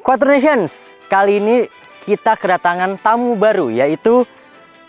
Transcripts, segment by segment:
Quaternations, kali ini kita kedatangan tamu baru, yaitu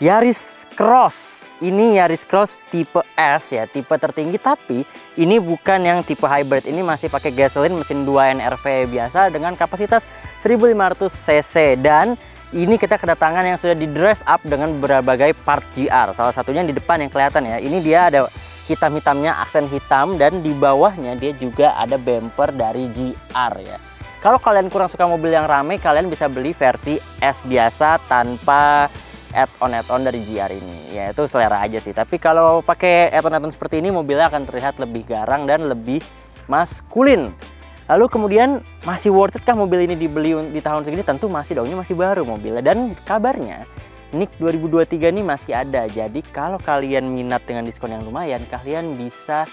Yaris Cross. Ini Yaris Cross tipe S ya, tipe tertinggi, tapi ini bukan yang tipe hybrid. Ini masih pakai gasoline mesin 2 NRV biasa dengan kapasitas 1500 cc. Dan ini kita kedatangan yang sudah di dress up dengan berbagai part GR. Salah satunya di depan yang kelihatan ya. Ini dia ada hitam-hitamnya, aksen hitam, dan di bawahnya dia juga ada bumper dari GR ya. Kalau kalian kurang suka mobil yang rame, kalian bisa beli versi S biasa tanpa add-on dari GR ini. Ya itu selera aja sih. Tapi kalau pakai add-on seperti ini, mobilnya akan terlihat lebih garang dan lebih maskulin. Lalu kemudian, masih worth it kah mobil ini dibeli di tahun segini? Tentu masih dong, ini masih baru mobilnya. Dan kabarnya NIK 2023 ini masih ada. Jadi kalau kalian minat dengan diskon yang lumayan, kalian bisa,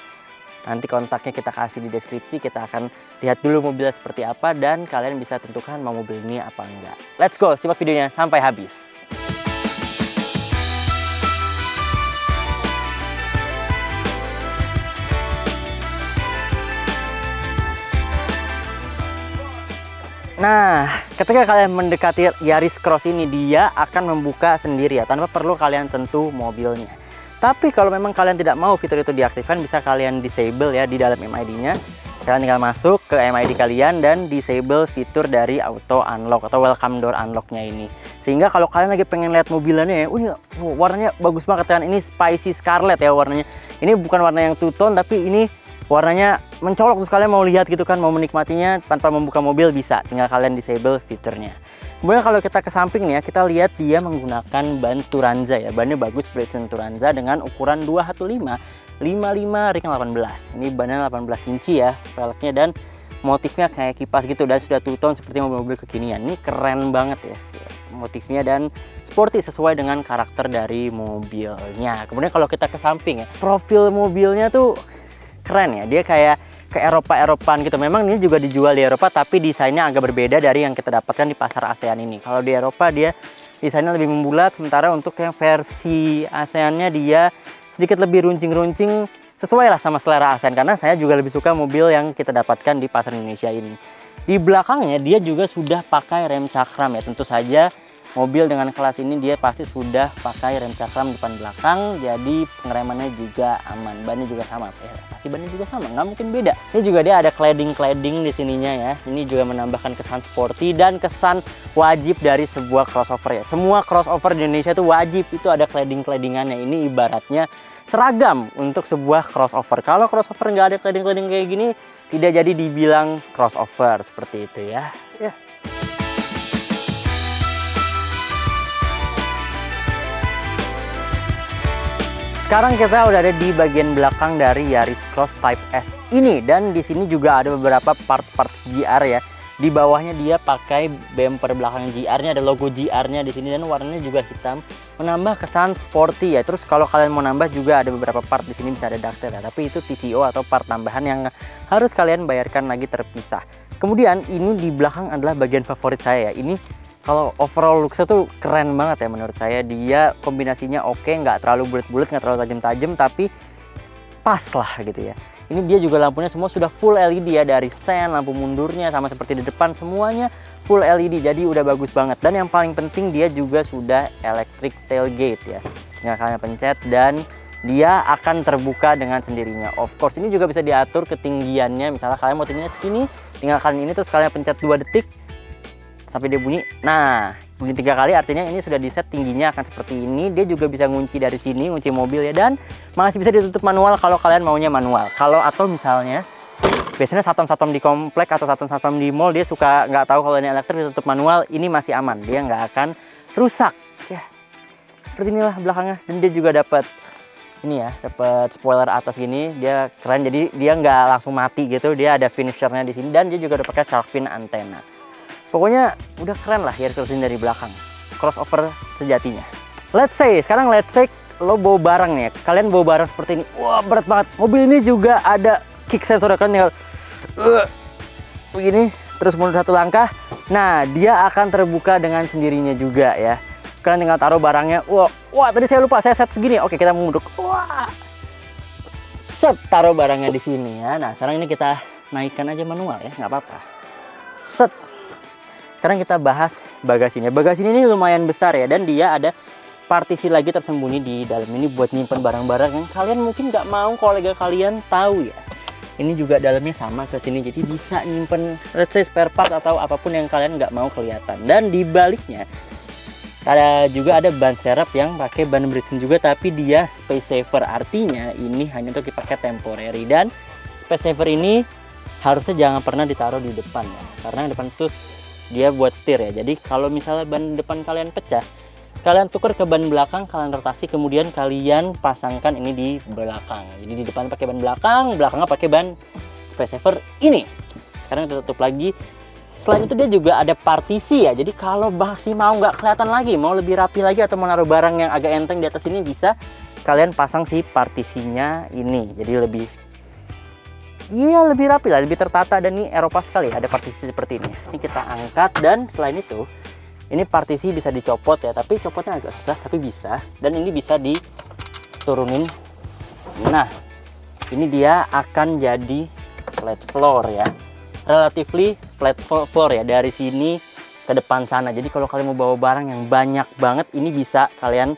nanti kontaknya kita kasih di deskripsi. Kita akan lihat dulu mobilnya seperti apa dan kalian bisa tentukan mau mobil ini apa enggak. Let's go, simak videonya sampai habis. Nah, ketika kalian mendekati Yaris Cross ini, dia akan membuka sendiri ya, tanpa perlu kalian sentuh mobilnya. Tapi kalau memang kalian tidak mau fitur itu diaktifkan, bisa kalian disable ya di dalam MID-nya. Kalian tinggal masuk ke MID kalian dan disable fitur dari auto unlock atau welcome door unlock-nya ini. Sehingga kalau kalian lagi pengen lihat mobilannya ya, warnanya bagus banget kan. Ini spicy scarlet ya warnanya. Ini bukan warna yang two tone, tapi ini warnanya mencolok, terus kalian mau lihat gitu kan, mau menikmatinya tanpa membuka mobil bisa, tinggal kalian disable fiturnya. Kemudian kalau kita ke samping nih ya, kita lihat dia menggunakan ban Turanza ya. Bannya bagus, Bridgestone Turanza dengan ukuran 215 55 ring 18. Ini bannya 18 inci ya velgnya, dan motifnya kayak kipas gitu dan sudah two tone seperti mobil-mobil kekinian. Ini keren banget ya motifnya dan sporty sesuai dengan karakter dari mobilnya. Kemudian kalau kita ke samping ya, profil mobilnya tuh keren ya, dia kayak ke Eropa-Eropaan gitu. Memang ini juga dijual di Eropa, tapi desainnya agak berbeda dari yang kita dapatkan di pasar ASEAN ini. Kalau di Eropa dia desainnya lebih membulat, sementara untuk yang versi ASEAN-nya dia sedikit lebih runcing-runcing, sesuai lah sama selera ASEAN, karena saya juga lebih suka mobil yang kita dapatkan di pasar Indonesia ini. Di belakangnya dia juga sudah pakai rem cakram ya, tentu saja mobil dengan kelas ini dia pasti sudah pakai rem cakram depan belakang, jadi pengeremannya juga aman. Bannya juga sama, pasti bannya juga sama, nggak mungkin beda. Ini juga dia ada cladding di sininya ya. Ini juga menambahkan kesan sporty dan kesan wajib dari sebuah crossover ya. Semua crossover di Indonesia tuh wajib itu ada claddingannya. Ini ibaratnya seragam untuk sebuah crossover. Kalau crossover nggak ada cladding kayak gini, tidak jadi dibilang crossover seperti itu ya. Sekarang kita udah ada di bagian belakang dari Yaris Cross Type S ini, dan di sini juga ada beberapa parts GR ya. Di bawahnya dia pakai bumper belakang GR-nya, ada logo GR-nya di sini dan warnanya juga hitam, menambah kesan sporty ya. Terus kalau kalian mau nambah juga ada beberapa part di sini, bisa ada ductile ya, tapi itu TCO atau part tambahan yang harus kalian bayarkan lagi terpisah. Kemudian ini di belakang adalah bagian favorit saya ya. Ini kalau overall looks-nya tuh keren banget ya menurut saya. Dia kombinasinya oke, nggak terlalu bulat-bulat, nggak terlalu tajam-tajam, tapi pas lah gitu ya. Ini dia juga lampunya semua sudah full LED ya, dari sen, lampu mundurnya, sama seperti di depan semuanya full LED, jadi udah bagus banget. Dan yang paling penting dia juga sudah electric tailgate ya. Tinggal kalian pencet dan dia akan terbuka dengan sendirinya. Of course ini juga bisa diatur ketinggiannya, misalnya kalian mau tingginya segini, tinggal kalian ini terus kalian pencet 2 detik sampai dia bunyi. Nah, bunyi 3 kali artinya ini sudah di set tingginya akan seperti ini. Dia juga bisa ngunci dari sini, ngunci mobil ya, dan masih bisa ditutup manual kalau kalian maunya manual. Kalau atau misalnya biasanya satpam di komplek atau satpam di mall dia suka nggak tahu kalau ini elektrik ditutup manual, ini masih aman, dia nggak akan rusak ya. Seperti inilah belakangnya, dan dia juga dapat ini ya, dapat spoiler atas gini, dia keren, jadi dia nggak langsung mati gitu, dia ada finishernya di sini, dan dia juga udah pakai shark fin antena. Pokoknya udah keren lah Yaris Cross ini dari belakang, crossover sejatinya. Let's say lo bawa barang nih, kalian bawa barang seperti ini, wah berat banget. Mobil ini juga ada kick sensor, kan tinggal begini, terus mundur 1 langkah. Nah, dia akan terbuka dengan sendirinya juga ya. Kalian tinggal taruh barangnya. Wah tadi saya lupa, saya set segini. Oke, kita mundur. Wah, set, taruh barangnya di sini ya. Nah, sekarang ini kita naikkan aja manual ya, nggak apa-apa. Set. Sekarang kita bahas bagasinya. Bagasi ini lumayan besar ya, dan dia ada partisi lagi tersembunyi di dalam ini buat nyimpen barang-barang yang kalian mungkin nggak mau kolega kalian tahu ya. Ini juga dalamnya sama ke sini, jadi bisa nyimpen let's say spare part atau apapun yang kalian nggak mau kelihatan. Dan di baliknya ada ban serep yang pakai ban Bridgestone juga, tapi dia space saver, artinya ini hanya untuk dipakai temporary. Dan space saver ini harusnya jangan pernah ditaruh di depan ya, karena depan itu dia buat setir ya. Jadi kalau misalnya ban depan kalian pecah, kalian tukar ke ban belakang, kalian rotasi, kemudian kalian pasangkan ini di belakang. Jadi di depan pakai ban belakang, belakangnya pakai ban space saver ini. Sekarang kita tutup lagi. Selain itu dia juga ada partisi ya, jadi kalau masih mau nggak kelihatan lagi, mau lebih rapi lagi atau mau naruh barang yang agak enteng di atas ini, bisa kalian pasang si partisinya ini. Jadi lebih rapi lah, lebih tertata, dan ini Eropa sekali ada partisi seperti ini. Ini kita angkat, dan selain itu ini partisi bisa dicopot ya, tapi copotnya agak susah tapi bisa. Dan ini bisa diturunin. Nah, ini dia akan jadi flat floor ya. Relatively flat floor ya, dari sini ke depan sana. Jadi kalau kalian mau bawa barang yang banyak banget, ini bisa kalian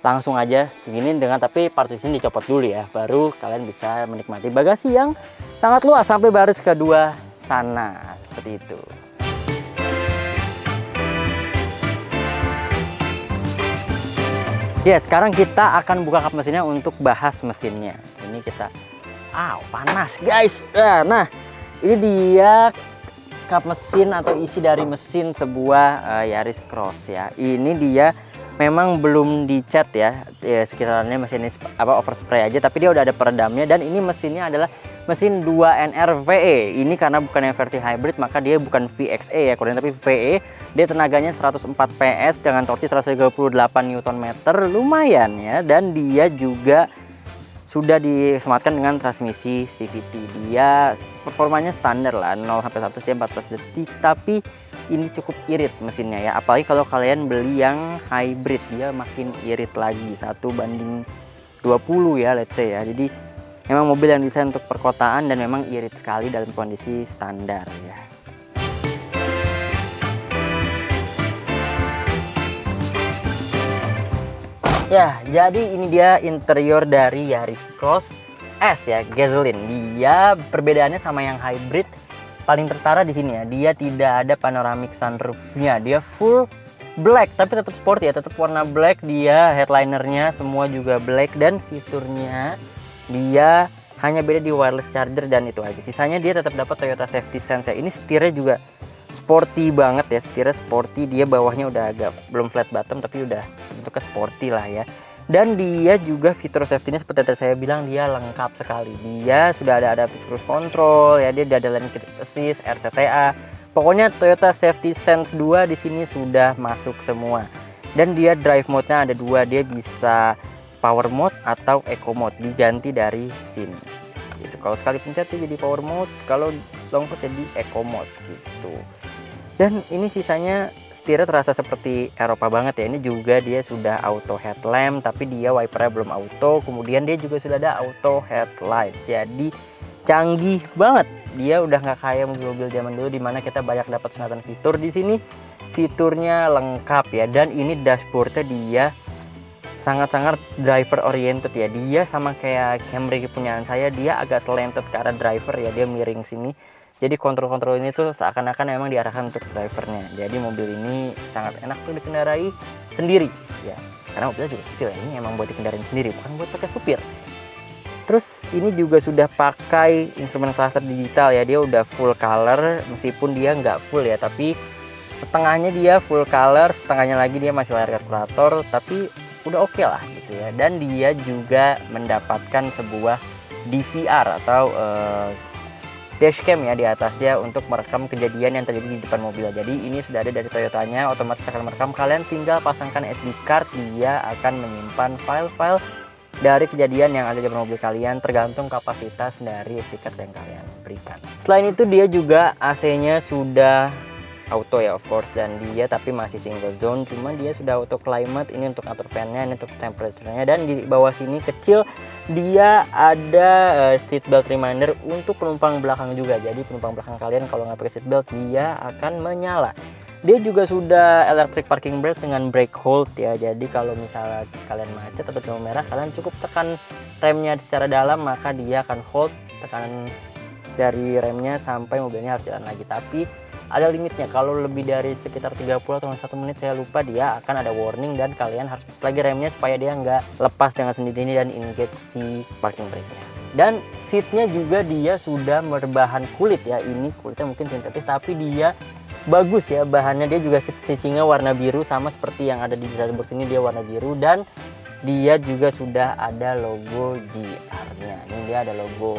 langsung aja begini dengan, tapi partisinya dicopot dulu ya, baru kalian bisa menikmati bagasi yang sangat luas sampai baris kedua sana, seperti itu. Ya, sekarang kita akan buka kap mesinnya untuk bahas mesinnya. Ini kita, panas guys. Nah, ini dia kap mesin atau isi dari mesin sebuah Yaris Cross ya. Ini dia memang belum dicat ya, sekitarnya mesin ini overspray aja, tapi dia udah ada peredamnya. Dan ini mesinnya adalah mesin 2NR VE. Ini karena bukan yang versi hybrid, maka dia bukan VXE ya kurang, tapi VE. Dia tenaganya 104 PS dengan torsi 138 Nm, lumayan ya. Dan dia juga sudah disematkan dengan transmisi CVT. Dia performanya standar lah, 0 sampai 100 dia 14 detik, tapi ini cukup irit mesinnya ya. Apalagi kalau kalian beli yang hybrid, dia makin irit lagi, 1:20 ya let's say ya. Jadi memang mobil yang desain untuk perkotaan dan memang irit sekali dalam kondisi standar ya. Ya, jadi ini dia interior dari Yaris Cross S ya, gasoline. Dia perbedaannya sama yang hybrid paling tertara di sini ya. Dia tidak ada panoramic sunroofnya. Dia full black, tapi tetap sporty ya, tetap warna black. Dia headlinernya semua juga black, dan fiturnya dia hanya beda di wireless charger dan itu aja. Sisanya dia tetap dapat Toyota Safety Sense ya. Ini setirnya juga sporty banget ya, setirnya sporty. Dia bawahnya udah agak belum flat bottom, tapi udah bentuknya sporty lah ya. Dan dia juga fitur safety-nya seperti yang saya bilang, dia lengkap sekali. Dia sudah ada adaptive cruise control ya, dia ada lane assist, RCTA. Pokoknya Toyota Safety Sense 2 di sini sudah masuk semua. Dan dia drive mode-nya ada dua, dia bisa power mode atau eco mode, diganti dari sini. Itu kalau sekali pencet dia jadi power mode, kalau long push jadi eco mode gitu. Dan ini sisanya setirnya terasa seperti Eropa banget ya. Ini juga dia sudah auto headlamp, tapi dia wipernya belum auto. Kemudian dia juga sudah ada auto headlight. Jadi canggih banget. Dia udah nggak kayak mobil-mobil zaman dulu dimana kita banyak dapat sunatan fitur. Di sini fiturnya lengkap ya. Dan ini dashboardnya dia sangat-sangat driver oriented ya. Dia sama kayak Camry kepunyaan saya, dia agak slanted ke arah driver ya. Dia miring sini. Jadi kontrol-kontrol ini tuh seakan-akan memang diarahkan untuk drivernya. Jadi mobil ini sangat enak tuh dikendarai sendiri ya. Karena mobilnya juga kecil ya. Ini emang buat dikendarain sendiri, bukan buat pakai supir. Terus ini juga sudah pakai instrumen cluster digital ya. Dia udah full color, meskipun dia nggak full ya, tapi setengahnya dia full color, setengahnya lagi dia masih layar kalkulator, tapi udah oke lah gitu ya. Dan dia juga mendapatkan sebuah DVR atau dashcam ya di atasnya untuk merekam kejadian yang terjadi di depan mobil. Jadi ini sudah ada dari Toyotanya, otomatis akan merekam. Kalian tinggal pasangkan SD card, dia akan menyimpan file-file dari kejadian yang ada di depan mobil kalian, tergantung kapasitas dari SD card yang kalian berikan. Selain itu dia juga AC-nya sudah auto ya of course, dan dia tapi masih single zone, cuman dia sudah auto climate. Ini untuk atur fan-nya, ini untuk temperature-nya. Dan di bawah sini kecil dia ada seat belt reminder untuk penumpang belakang juga. Jadi penumpang belakang kalian kalau nggak pakai seat belt, dia akan menyala. Dia juga sudah electric parking brake dengan brake hold ya. Jadi kalau misalnya kalian macet atau di lampu merah, kalian cukup tekan remnya secara dalam, maka dia akan hold tekanan dari remnya sampai mobilnya harus jalan lagi. Tapi ada limitnya, kalau lebih dari sekitar 30 atau 1 menit saya lupa, dia akan ada warning dan kalian harus putar lagi remnya supaya dia nggak lepas dengan sendirinya dan engage si parking brake-nya. Dan seatnya juga dia sudah berbahan kulit ya. Ini kulitnya mungkin sintetis tapi dia bagus ya bahannya. Dia juga stitchingnya warna biru sama seperti yang ada di dashboard sini, dia warna biru. Dan dia juga sudah ada logo GR-nya. Ini dia ada logo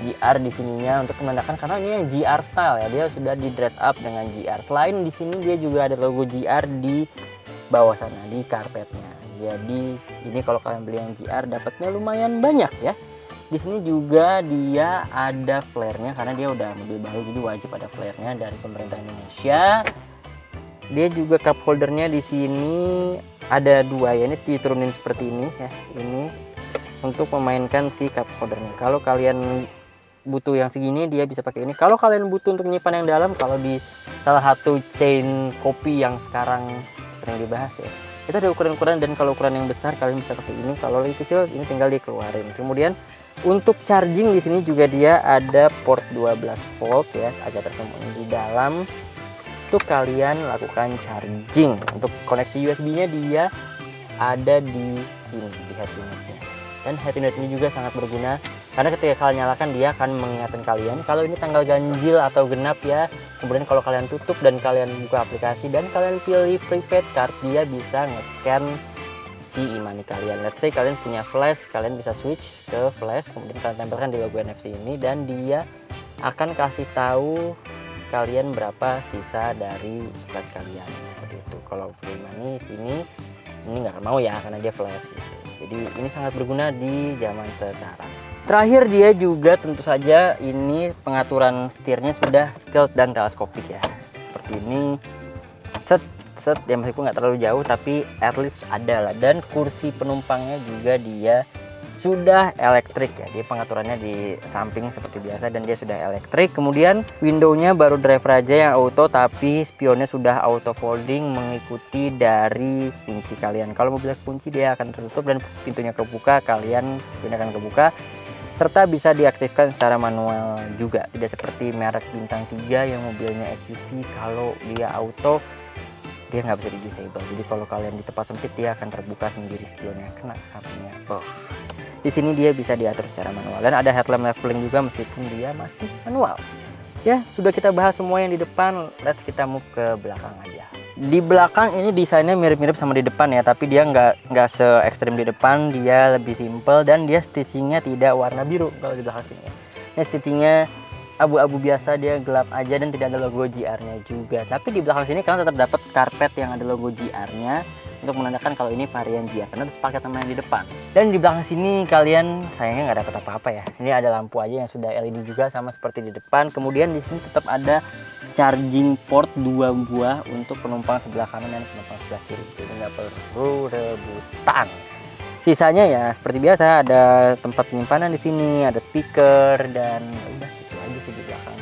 GR di sininya untuk menandakan karena ini yang GR style ya. Dia sudah di dress up dengan GR. Selain di sini dia juga ada logo GR di bawah sana di karpetnya. Jadi ini kalau kalian beli yang GR dapatnya lumayan banyak ya. Di sini juga dia ada flare-nya karena dia udah mobil baru, jadi wajib ada flare-nya dari pemerintah Indonesia. Dia juga cup holdernya di sini ada 2 ya, ini diturunin seperti ini ya. Ini untuk memainkan si cup holdernya. Kalau kalian butuh yang segini dia bisa pakai ini. Kalau kalian butuh untuk menyimpan yang dalam, kalau di salah satu chain kopi yang sekarang sering dibahas ya, itu ada ukuran-ukuran, dan kalau ukuran yang besar kalian bisa pakai ini. Kalau lebih kecil ini tinggal dikeluarin. Kemudian untuk charging di sini juga dia ada port 12 volt ya, agak tersembunyi di dalam untuk kalian lakukan charging. Untuk koneksi USB-nya dia ada di sini di head unitnya. Dan head unit ini juga sangat berguna karena ketika kalian nyalakan dia akan mengingatkan kalian kalau ini tanggal ganjil atau genap ya. Kemudian kalau kalian tutup dan kalian buka aplikasi dan kalian pilih prepaid card, dia bisa nge-scan si e-money kalian. Let's say kalian punya flash, kalian bisa switch ke flash, kemudian kalian tempelkan di logo NFC ini dan dia akan kasih tahu kalian berapa sisa dari flash kalian seperti itu. Kalau beli e-money sini ini nggak akan mau ya karena dia flash gitu. Jadi ini sangat berguna di zaman sekarang. Terakhir dia juga tentu saja ini pengaturan setirnya sudah tilt dan teleskopik ya. Seperti ini. Set ya, meskipun nggak terlalu jauh tapi at least ada lah. Dan kursi penumpangnya juga dia sudah elektrik ya. Dia pengaturannya di samping seperti biasa dan dia sudah elektrik. Kemudian windownya baru driver aja yang auto, tapi spionnya sudah auto folding mengikuti dari kunci kalian. Kalau mobilnya kunci dia akan tertutup dan pintunya kebuka, kalian spionnya akan kebuka. Serta bisa diaktifkan secara manual juga. Tidak seperti merek bintang 3 yang mobilnya SUV, kalau dia auto dia nggak bisa di disable. Jadi kalau kalian di tempat sempit dia akan terbuka sendiri spionnya, kena sampingnya. Di sini dia bisa diatur secara manual dan ada headlamp leveling juga meskipun dia masih manual. Ya, sudah kita bahas semua yang di depan, let's kita move ke belakang aja. Di belakang ini desainnya mirip-mirip sama di depan ya, tapi dia nggak se ekstrim di depan, dia lebih simple dan dia stitchingnya tidak warna biru kalau di belakang sini. Ini stitchingnya abu-abu biasa, dia gelap aja dan tidak ada logo GR-nya juga. Tapi di belakang sini kalian tetap dapat karpet yang ada logo GR-nya untuk menandakan kalau ini varian GR karena harus pakai teman yang di depan. Dan di belakang sini kalian sayangnya nggak dapat apa-apa ya. Ini ada lampu aja yang sudah LED juga sama seperti di depan. Kemudian di sini tetap ada charging port 2 buah untuk penumpang sebelah kanan dan penumpang sebelah kiri. Jadi nggak perlu rebutan. Sisanya ya seperti biasa, ada tempat penyimpanan di sini, ada speaker dan udah gitu aja sih di belakang.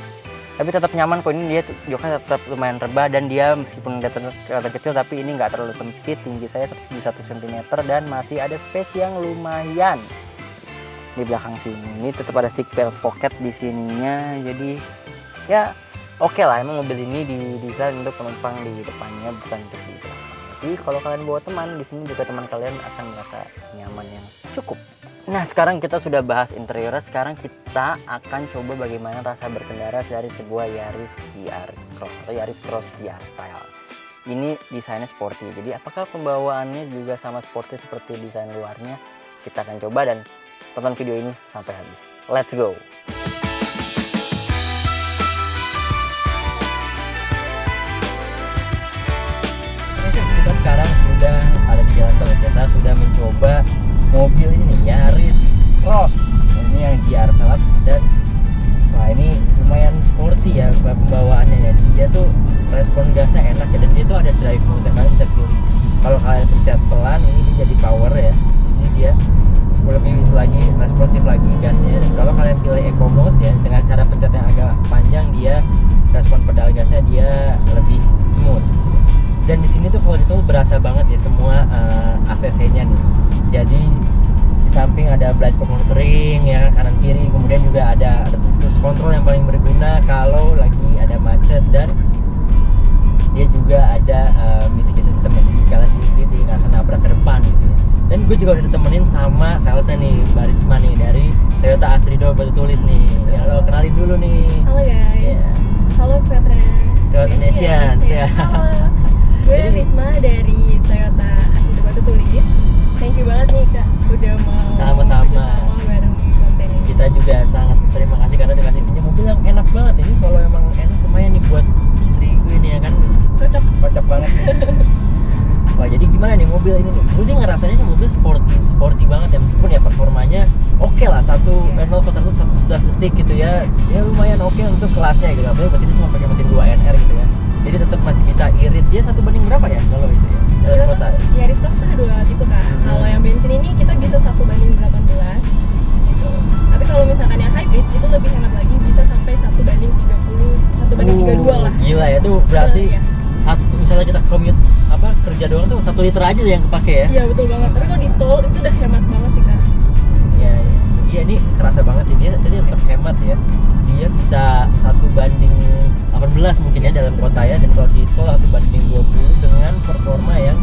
Tapi tetap nyaman kok, ini dia joknya tetap lumayan rebah dan dia meskipun kelihatan kecil tapi ini nggak terlalu sempit. Tinggi saya 1 cm dan masih ada space yang lumayan di belakang sini. Ini tetap ada seatbelt pocket di sininya. Jadi ya oke lah, emang mobil ini didesain untuk penumpang di depannya bukan untuk di belakang. Jadi kalau kalian bawa teman di sini juga teman kalian akan merasa nyaman yang cukup. Nah, sekarang kita sudah bahas interior, sekarang kita akan coba bagaimana rasa berkendara dari sebuah Yaris GR Cross atau Yaris Cross GR Style. Ini desainnya sporty, jadi apakah pembawaannya juga sama sporty seperti desain luarnya? Kita akan coba dan tonton video ini sampai habis. Let's go! Kita sekarang sudah ada di jalan tol, kita sudah mencoba mobil ini Yaris Cross, ini yang GR Style dan wah ini lumayan sporty ya pembawaannya ya. Dia tuh respon gasnya enak ya, dan dia tuh ada drive mode, kalian bisa pilih. Kalau kalian pencet pelan ini dia jadi power ya, ini dia lebih lagi responsif lagi gasnya. Dan kalau kalian pilih eco mode ya, dengan cara pencet yang agak panjang dia respon pedal gasnya dia lebih smooth. tuh berasa banget ya semua ACC-nya nih. Jadi di samping ada blind spot monitoring ya kanan kiri, kemudian juga ada terus kontrol yang paling berguna kalau lagi ada macet, dan dia juga ada mitigation system yang jadi kalian nggak akan nabrak ke depan gitu ya. Dan gue juga udah ditemenin sama salesnya nih, Mbak Risma nih dari Toyota Astrido Batu Tulis nih. Halo, kenalin dulu nih. Halo guys. Yeah. Halo Petra. Nesians ya. Halo. Gue Risma dari Toyota Astrido Batu Tulis. Thank you banget nih Kak udah mau Sama-sama bareng konten ini. Kita juga sangat terima kasih karena dikasih pinjam mobil yang enak banget ini. Kalau emang enak lumayan nih buat istri gue nih ya kan. Kocok banget nih. Wah, jadi gimana nih mobil ini nih? Gue sih ngerasanya nih mobil sporty banget ya, meskipun ya performanya oke lah, 0 ke 100 111 detik gitu ya. Ya lumayan oke untuk kelasnya gitu. Apalagi pas ini cuma pakai mesin 2NR gitu ya. Jadi tetap masih bisa irit. Dia 1 banding berapa ya kalau itu ya? Dalam kota. Yaris Cross ada 2 tipe Kak. Kalau yang bensin ini kita bisa 1 banding 18 gitu. Tapi kalau misalkan yang hybrid itu lebih hemat lagi, bisa sampai 1 banding 30, 1 banding 32 lah. Gila ya, tuh berarti ya. Satu misalnya kita commute kerja doang tuh 1 liter aja yang kepake ya. Iya betul banget. Tapi kalau di tol itu udah hemat banget sih Kak. Iya ini kerasa banget sih, dia tadi tetap hemat ya. Dia bisa 1 banding 18 mungkin ya dalam kota ya, dan kalau di tol 1 banding 20 dengan performa yang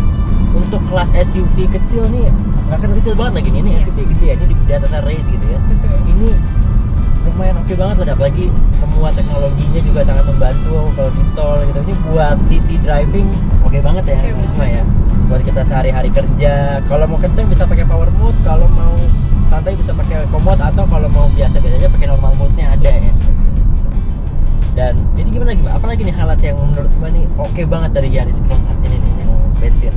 untuk kelas SUV kecil nih nggak kan kecil banget lagi nih, ini SUV gede ya, ini di atas race gitu ya. Betul. Ini lumayan oke banget lah, apalagi semua teknologinya juga sangat membantu kalau di tol gitu. Ini buat city driving oke banget ya, cuma ya buat kita sehari-hari kerja. Kalau mau kenceng bisa pakai power mode, kalau mau santai bisa pakai eco-mode, atau kalau mau biasa-biasa aja pakai normal mode-nya ada ya. Dan jadi gimana apalagi nih highlights yang menurut gua nih oke banget dari Yaris Cross saat ini nih yang bensin?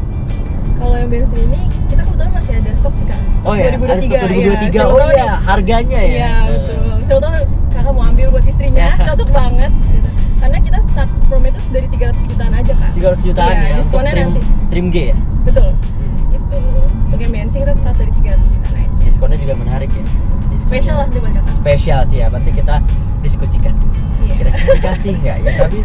Kalau yang bensin ini kita kebetulan masih ada stok sih Kak. Stok 2023. Ada stok 2023. Ya, Oh iya, harganya ya. Iya, betul. Siapa tahu Kakak mau ambil buat istrinya, cocok banget gitu. Karena kita start from itu dari 300 jutaan aja Kak. 300 jutaan ya. Diskonnya nanti. Trim G ya? Betul. Itu untuk yang bensin kita start dari 300 jutaan aja. Diskonnya juga menarik ya. Spesial lah buat Kakak. Spesial sih ya, nanti kita diskusikan dulu. Iya. Kira-kira dikasih nggak ya? Tapi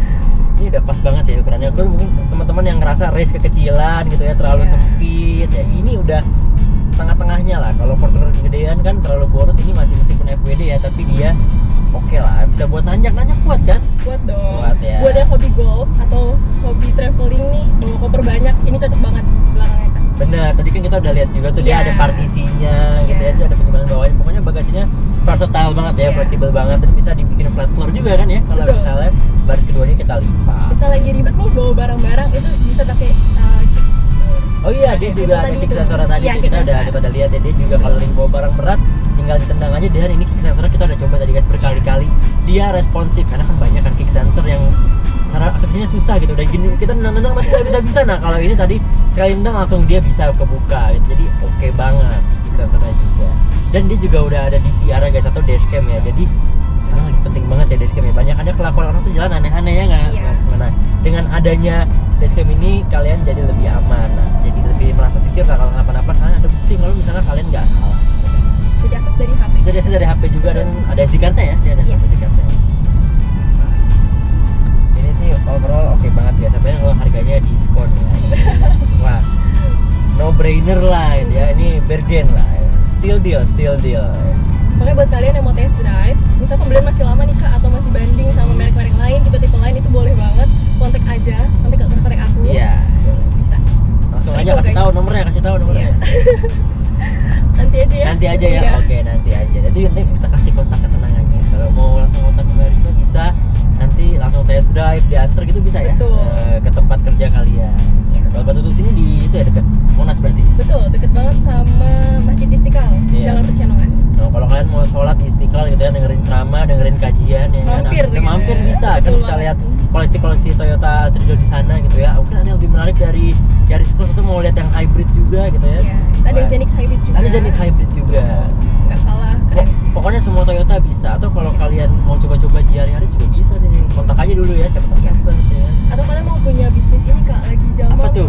ini udah pas banget ya ukurannya. Kalau mungkin teman-teman yang ngerasa race kekecilan gitu ya, terlalu sempit ya, ini udah tengah-tengahnya lah. Kalau Fortuner kegedean kan terlalu boros, ini masih meskipun FWD ya, tapi dia oke lah, bisa buat nanjak kuat kan? Kuat dong. Kuat ya. Buat yang hobi golf atau hobi traveling nih, bawa koper banyak, ini cocok banget belakangnya Kak. Benar, tadi kan kita udah lihat juga tuh dia ada partisinya gitu ya, ada penyimpanan bawahnya. Pokoknya bagasinya versatile banget ya, fleksibel banget, dan bisa dibikin flat floor juga kan ya. Kalau misalnya baris keduanya kita lipat. Bisa lagi ribet nih bawa barang-barang, itu bisa pakai Oh iya, dia juga ada kick sensor tadi. Ya, kita udah lihat ya, dia juga kalau lagi bawa barang berat tinggal ditendang aja. Dan ini kick sensornya kita udah coba tadi guys berkali-kali. Dia responsif karena kan banyak kan kick sensor yang cara aktifnya susah gitu. Udah gini kita nendang tapi nggak bisa. Nah kalau ini tadi sekali nendang langsung dia bisa kebuka gitu. Jadi oke banget kick sensornya juga. Dan dia juga udah ada DVR guys atau dashcam ya. Jadi sekarang lagi penting banget ya dashcam ya. Banyak ada kelakuan orang tuh jalan aneh-aneh ya nggak? Iya. Nah, dengan adanya dashcam ini kalian jadi lebih aman, jadi lebih merasa secure lah kalau kenapa-napa, karena ada bukti kalau misalnya kalian nggak salah. Bisa diakses dari HP. Bisa diakses dari HP juga, dan ada SD card-nya ya, dia ada SD card-nya. Nah, ini sih overall oke banget ya, sampai kalau harganya diskon ya. Wah, no brainer lah gitu ya, ini bergen lah, still deal. Makanya buat kalian yang mau test drive, misal pembelian masih lama nih Kak, atau masih banding sama merek-merek lain, tipe-tipe lain, itu boleh banget. Kontak aku. Iya. Bisa. Langsung aja kasih tahu nomornya. Nanti aja ya. Nanti aja ya. Iya. Oke, nanti aja. Jadi nanti kita kasih kontaknya, tenang aja. Kalau mau langsung kontak Mbak Risma bisa, nanti langsung test drive, diantar gitu bisa ya. Betul. Ke tempat kerja kalian. Iya. Kalau Batu Tulis ini di itu ya, dekat Monas berarti. Betul, deket banget sama Masjid Istiqlal, Iya. Jalan Pecenongan. Nah, kalau kalian mau sholat di Istiqlal gitu ya, dengerin ceramah, dengerin kajian ya kan. Mampir gitu. Mampir bisa kan, Betul bisa banget. lihat koleksi-koleksi Toyota Astrido di sana gitu ya. Mungkin ada yang lebih menarik dari Yaris Cross, atau mau lihat yang hybrid juga gitu ya. Iya. Ada Wah. Zenix Hybrid juga. Ada Zenix Hybrid juga. Nggak kalah keren. Pokoknya semua Toyota bisa. Atau kalau kalian mau coba-coba GR Yaris juga bisa nih. Kontak aja dulu ya, cepet dapat ya. Atau kalian mau punya bisnis ini Kak, lagi zaman Apa tuh?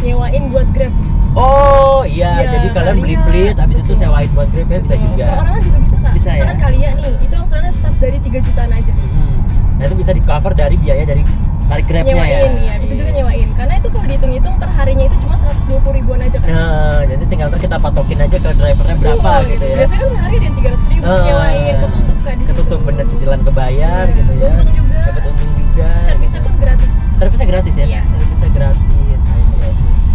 Nyewain buat Grab. Oh iya, Ya, jadi kalian beli Kalia. fleet, abis itu Betul. sewain buat Grab ya, bisa Betul. juga. Kalau orang kan juga bisa Kak. Bisa ya? Misalkan Kalia nih, itu angsurannya start dari 3 jutaan aja. Nah itu bisa di cover dari biaya dari tarik Grabnya Nyewain ya. ya, bisa juga nyewain. Karena itu kalau dihitung-hitung per harinya nyocokin aja ke drivernya berapa gitu ya. Biasanya kan sehari ada yang 300.000 nyewain, ketutup kan di situ. Ketutup bener, cicilan kebayar gitu ya. Untung juga. Dapat untung juga. Servisnya pun gratis. Servisnya gratis ya? Iya. Servisnya gratis.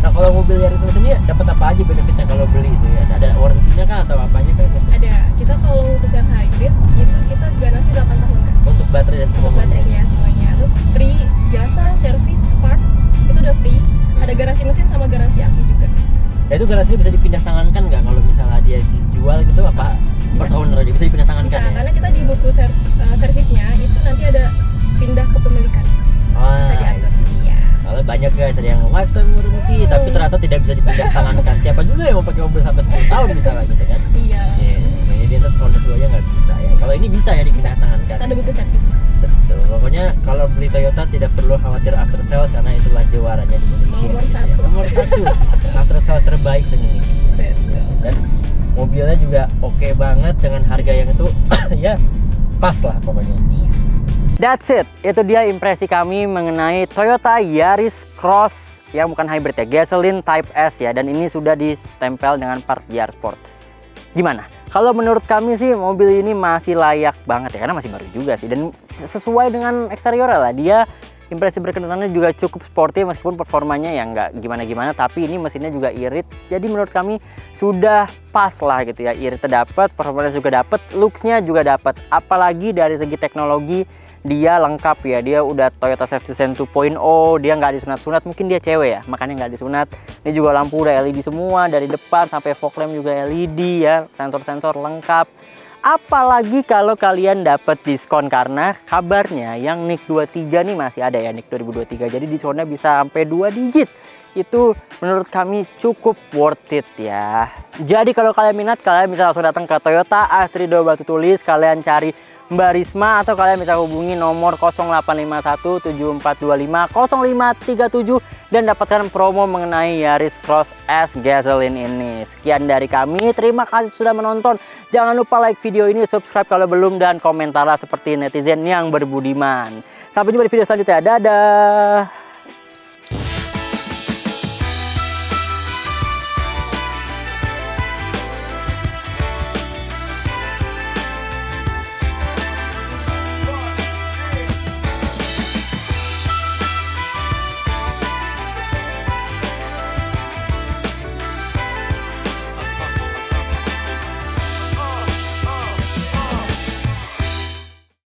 Nah kalau mobil Yaris ini dapat apa aja benefitnya kalau beli itu ya? Ada warranty-nya kah atau apanya kah? Gitu? Ada. Kita kalau khusus yang hybrid itu kita garansi 8 tahun kan. Untuk baterai dan semua. Untuk baterainya semuanya. Terus free jasa service part itu udah free. Ada garansi mesin sama garansi aki juga. Ya itu garansinya bisa dipindah tangankan nggak kalau misalnya dia dijual gitu apa? First owner aja bisa dipindah tangankan Bisa, ya? karena kita di buku servisnya itu nanti ada pindah kepemilikan. Bisa diatur. Iya. Kalau banyak guys ada yang lifetime warranty tapi ternyata tidak bisa dipindah tangankan. Siapa juga yang mau pakai mobil sampai 10 tahun misalnya gitu kan? Iya. Ini dia tuh tahun keduanya nggak bisa ya. Kalau ini bisa ya dipindah tangankan. Kita ada buku servis. Betul. Pokoknya kalau beli Toyota tidak perlu khawatir after sales karena itulah juaranya di Indonesia. Nomor satu. Nomor satu. After sales terbaik di Indonesia. Betul. Dan mobilnya juga oke banget dengan harga yang itu ya pas lah pokoknya. Iya. That's it. Itu dia impresi kami mengenai Toyota Yaris Cross yang bukan hybrid ya, gasoline Type S ya, dan ini sudah ditempel dengan part GR Sport. Gimana? Kalau menurut kami sih mobil ini masih layak banget ya, karena masih baru juga sih dan sesuai dengan eksteriornya lah. Dia impresi berkendaranya juga cukup sporty meskipun performanya ya nggak gimana-gimana, tapi ini mesinnya juga irit. Jadi menurut kami sudah pas lah gitu ya, iritnya dapat, performanya juga dapat, looksnya juga dapat. Apalagi dari segi teknologi dia lengkap ya, dia udah Toyota Safety Sense 2.0, dia nggak disunat-sunat, mungkin dia cewek ya makanya nggak disunat. Ini juga lampu udah LED semua dari depan sampai fog lamp juga LED ya, sensor-sensor lengkap. Apalagi kalau kalian dapat diskon karena kabarnya yang NIK 23 nih masih ada ya, NIK 2023, jadi diskonnya bisa sampai 2 digit. Itu menurut kami cukup worth it ya. Jadi kalau kalian minat, kalian bisa langsung datang ke Toyota Astrido Batu Tulis, kalian cari Mbak Risma atau kalian bisa hubungi nomor 085174250537 dan dapatkan promo mengenai Yaris Cross S Gasoline ini. Sekian dari kami, terima kasih sudah menonton. Jangan lupa like video ini, subscribe kalau belum, dan komentarlah seperti netizen yang berbudiman. Sampai jumpa di video selanjutnya, dadah.